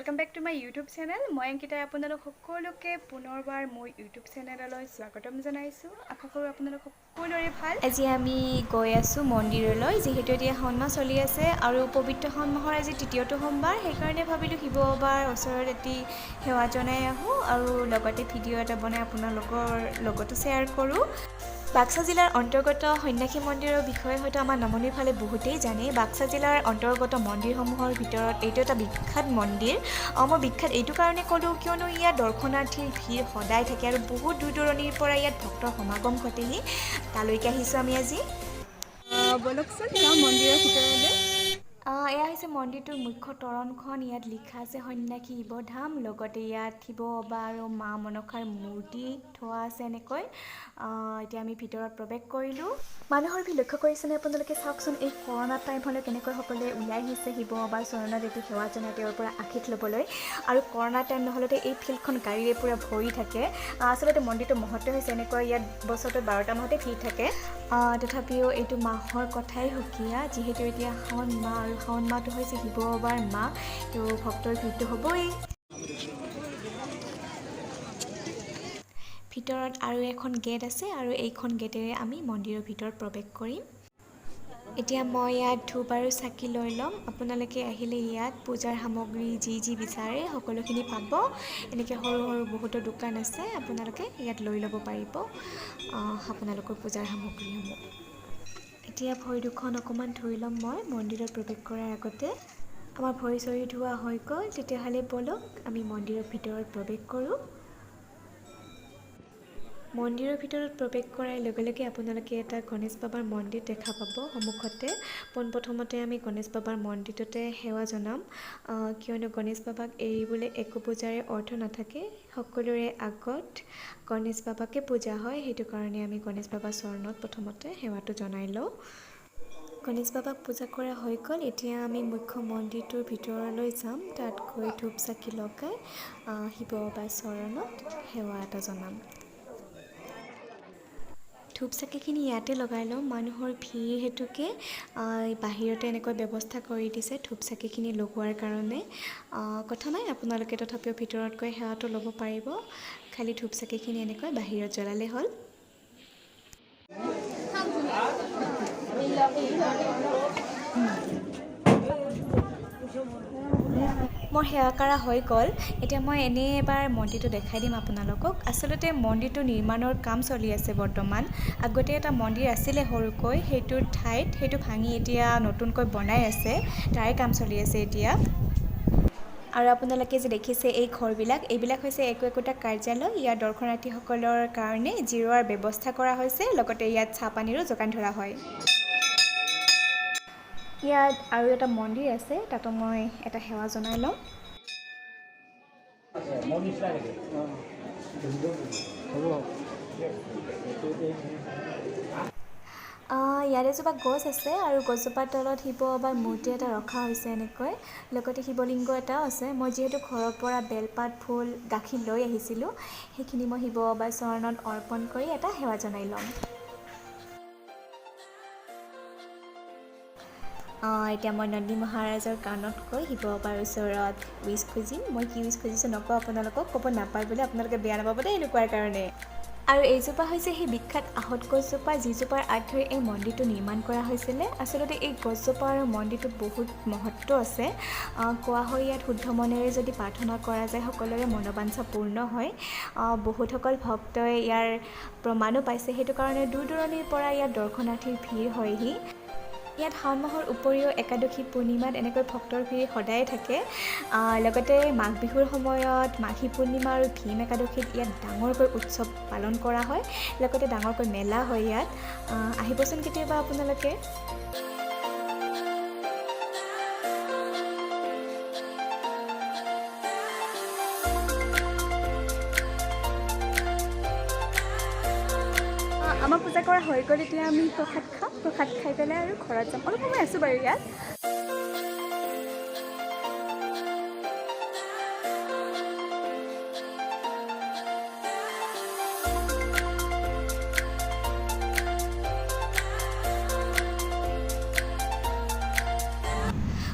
Welcome back to my YouTube channel. মই অংকিতাই আপোনালোক সকলোকে পুনৰবাৰ মোৰ ইউটিউব চেনেললৈ স্বাগতম জনাইছোঁ। আশা কৰোঁ আপোনালোক সকলোৰে ভাল। আজি আমি গৈ আছোঁ মন্দিৰলৈ, যিহেতু এতিয়া শাওণ মাহ চলি আছে আৰু পবিত্ৰ শাওণ মাহৰ আজি তৃতীয়টো সোমবাৰ। সেইকাৰণে ভাবিলোঁ শিৱ বাবাৰ ওচৰত এটি সেৱা জনাই আহোঁ আৰু লগতে ভিডিঅ' এটা বনাই আপোনালোকৰ লগতো শ্বেয়াৰ কৰোঁ। বাক্সা জিলাৰ অন্তৰ্গত সন্যাসী মন্দিৰৰ বিষয়ে হয়তো আমাৰ নামনিৰ ফালে বহুতেই জানে। বাক্সা জিলাৰ অন্তৰ্গত মন্দিৰসমূহৰ ভিতৰত এইটো এটা বিখ্যাত মন্দিৰ। মই বিখ্যাত এইটো কাৰণে ক'লোঁ কিয়নো ইয়াত দৰ্শনাৰ্থীৰ ভিৰ সদায় থাকে আৰু বহুত দূৰ দূৰণিৰ পৰা ইয়াত ভক্তৰ সমাগম ঘটেহি। তালৈকে আহিছোঁ আমি আজি। বলকচোন যাওঁ মন্দিৰৰ ভিতৰলৈ। এয়া হৈছে মন্দিৰটোৰ মুখ্য তৰণখন। ইয়াত লিখা আছে সন্যাসী শিৱধাম। লগতে ইয়াত শিৱ বাবা আৰু মা মনসাৰ মূৰ্তি থোৱা আছে এনেকৈ। এতিয়া আমি ভিতৰত প্ৰৱেশ কৰিলোঁ। মানুহৰ ভিৰ লক্ষ্য কৰিছেনে আপোনালোকে? চাওকচোন এই কৰোণা টাইমলৈ কেনেকৈ সকলোৱে ওলাই আহিছে শিৱ বাবাৰ চৰণত এইটো সেৱা জনাই তেওঁৰ পৰা আশীষ ল'বলৈ। আৰু কৰোণা টাইম নহ'লেতে এই ফিল্ডখন গাড়ীৰে পূৰা ভৰি থাকে। আচলতে মন্দিৰটো মহত্ব হৈছে এনেকুৱা, ইয়াত বছৰটোত 12টা মাহতে ভিৰ থাকে। তথাপিও এইটো মাহৰ কথাই সুকীয়া, যিহেতু এতিয়া শাওণ মাহ আৰু শাওণ মাহটো হৈছে শিৱ বাবাৰ মাহ, তো ভক্তৰ ভিৰটো হ'বই। ভিতৰত আৰু এখন গেট আছে আৰু এইখন গেটেৰে আমি মন্দিৰৰ ভিতৰত প্ৰৱেশ কৰিম। এতিয়া মই ইয়াত ধূপ আৰু চাকি লৈ ল'ম। আপোনালোকে আহিলে ইয়াত পূজাৰ সামগ্ৰী যি বিচাৰে সকলোখিনি পাব। এনেকৈ সৰু সৰু বহুতো দোকান আছে, আপোনালোকে ইয়াত লৈ ল'ব পাৰিব আপোনালোকৰ পূজাৰ সামগ্ৰীসমূহ। এতিয়া ভৰি দুখন অকণমান ধুই ল'ম মই মন্দিৰত প্ৰৱেশ কৰাৰ আগতে। আমাৰ ভৰি চৰি ধোৱা হৈ গ'ল, তেতিয়াহ'লে ব'লক আমি মন্দিৰৰ ভিতৰত প্ৰৱেশ কৰোঁ। মন্দিৰৰ ভিতৰত প্ৰৱেশ কৰাৰ লগে লগে আপোনালোকে এটা গণেশ বাবাৰ মন্দিৰ দেখা পাব সন্মুখতে। পোনপ্ৰথমতে আমি গণেশ বাবাৰ মন্দিৰটোতে সেৱা জনাম, কিয়নো গণেশ বাবাক এৰিবলৈ একো পূজাৰে অৰ্থ নাথাকে। সকলোৰে আগত গণেশ বাবাকে পূজা হয়, সেইটো কাৰণে আমি গণেশ বাবাৰ চৰণত প্ৰথমতে সেৱাটো জনাই লওঁ। গণেশ বাবাক পূজা কৰা হৈ গ'ল। এতিয়া আমি মুখ্য মন্দিৰটোৰ ভিতৰলৈ যাম, তাত গৈ ধূপ চাকি লগাই শিৱ বাবাৰ চৰণত সেৱা এটা জনাম। ধূপ চাকিখিনি ইয়াতে লগাই লওঁ। মানুহৰ ভিৰ হেতুকে বাহিৰতে এনেকৈ ব্যৱস্থা কৰি দিছে ধূপ চাকিখিনি লগোৱাৰ কাৰণে। কথা নাই, আপোনালোকে তথাপিও ভিতৰত গৈ সেৱাটো ল'ব পাৰিব। খালি ধূপ চাকিখিনি এনেকৈ বাহিৰত জ্বলালে হ'ল। মোৰ সেৱা কৰা হৈ গ'ল। এতিয়া মই এনেই এবাৰ মন্দিৰটো দেখাই দিম আপোনালোকক। আচলতে মন্দিৰটো নিৰ্মাণৰ কাম চলি আছে বৰ্তমান। আগতে এটা মন্দিৰ আছিলে সৰুকৈ, সেইটোৰ ঠাইত সেইটো ভাঙি এতিয়া নতুনকৈ বনাই আছে, তাৰে কাম চলি আছে এতিয়া। আৰু আপোনালোকে যে দেখিছে এই ঘৰবিলাক, এইবিলাক হৈছে একোটা কাৰ্যালয়। ইয়াত দৰ্শনাৰ্থীসকলৰ কাৰণে জিৰোৱাৰ ব্যৱস্থা কৰা হৈছে, লগতে ইয়াত চাহ পানীৰো যোগান ধৰা হয়। ইয়াত আৰু এটা মন্দিৰ আছে, তাতো মই এটা সেৱা জনাই ল'ম। ইয়াত এজোপা গছ আছে আৰু গছজোপাৰ তলত শিৱ বাবাৰ মূৰ্তি এটা ৰখা হৈছে এনেকৈ। লগতে শিৱলিংগ এটাও আছে। মই যিহেতু ঘৰৰ পৰা বেলপাত, ফুল, গাখীৰ লৈ আহিছিলোঁ, সেইখিনি মই শিৱ বাবাৰ চৰণত অৰ্পণ কৰি এটা সেৱা জনাই ল'ম। এতিয়া মই নন্দী মহাৰাজৰ কাণত গৈ শিৱ বাবাৰ ওচৰত উইচ খুজিম। মই কি উইচ খুজিছোঁ নকওঁ আপোনালোকক, ক'ব নাপায় বুলি, আপোনালোকে বেয়া নাপাব দেই এনেকুৱাৰ কাৰণে। আৰু এইজোপা হৈছে সেই বিখ্যাত আহঁত গছজোপা, যিজোপাৰ আগ ধৰি এই মন্দিৰটো নিৰ্মাণ কৰা হৈছিলে। আচলতে এই গছজোপা আৰু মন্দিৰটোত বহুত মহত্ব আছে। কোৱা হয় ইয়াত শুদ্ধ মনেৰে যদি প্ৰাৰ্থনা কৰা যায় সকলোৰে মনোবাঞ্ছা পূৰ্ণ হয়। বহুতসকল ভক্তই ইয়াৰ প্ৰমাণো পাইছে, সেইটো কাৰণে দূৰ দূৰণিৰ পৰা ইয়াত দৰ্শনাৰ্থীৰ ভিৰ হয়হি। ইয়াত শাওণ মাহৰ উপৰিও একাদশী, পূৰ্ণিমাত এনেকৈ ভক্তৰ ভিৰ সদায়ে থাকে। লগতে মাঘ বিহুৰ সময়ত মাঘী পূৰ্ণিমা আৰু ভীম একাদশীত ইয়াত ডাঙৰকৈ উৎসৱ পালন কৰা হয়। লগতে ডাঙৰকৈ মেলা হয় ইয়াত। আহিবচোন কেতিয়াবা আপোনালোকে। আমাৰ পূজা কৰা হৈ গ'ল। এতিয়া আমি প্ৰসাদ খাম, প্ৰসাদ খাই পেলাই আৰু ঘৰত যাম। অলপ সময় আছোঁ বাৰু ইয়াত।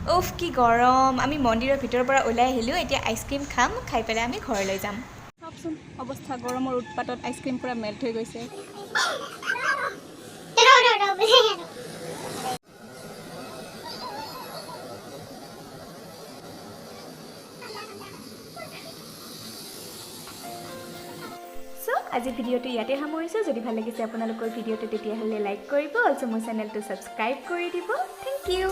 উফ কি গৰম আমি মন্দিৰৰ ভিতৰৰ পৰা ওলাই আহিলোঁ এতিয়া আইচক্ৰীম খাম খাই পেলাই আমি ঘৰলৈ যাম চাওকচোন অৱস্থা গৰমৰ উৎপাতত আইচক্ৰীম পুৰা মেল্ট হৈ গৈছে আজি ভিডিঅ'টো ইয়াতে সামৰিছোঁ যদি ভাল লাগিছে আপোনালোকৰ ভিডিঅ'টো তেতিয়াহ'লে লাইক কৰিব অলছ' মোৰ চেনেলটো ছাবস্ক্ৰাইব কৰি দিব থেংক ইউ